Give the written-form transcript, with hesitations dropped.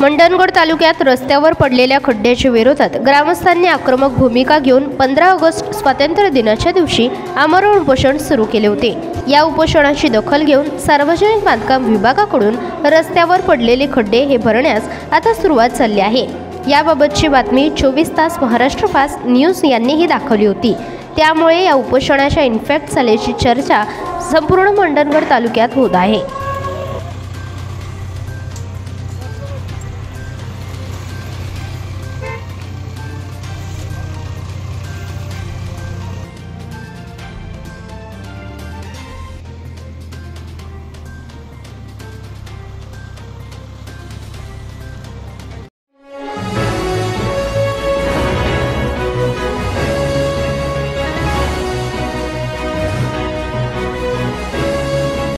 मंडणगड तालुक्यात रस्त्यावर पडलेल्या खड्ड्याच्या विरोधात ग्रामस्थांनी आक्रमक भूमिका घेऊन 15 ऑगस्ट स्वातंत्र्य दिनाच्या दिवशी आमरण उपोषण सुरू केले होते। या उपोषणाची दखल घेऊन सार्वजनिक बांधकाम विभागाकडून रस्त्यावर पडलेले खड्डे हे भरण्यास आता सुरुवात झाली आहे। याबाबतची बातमी 24 तास महाराष्ट्र फास्ट न्यूज यांनीही दाखवली होती। त्यामुळे या उपोषणाच्या इन्फॅक्ट झाल्याची चर्चा संपूर्ण मंडणगड तालुक्यात होत आहे।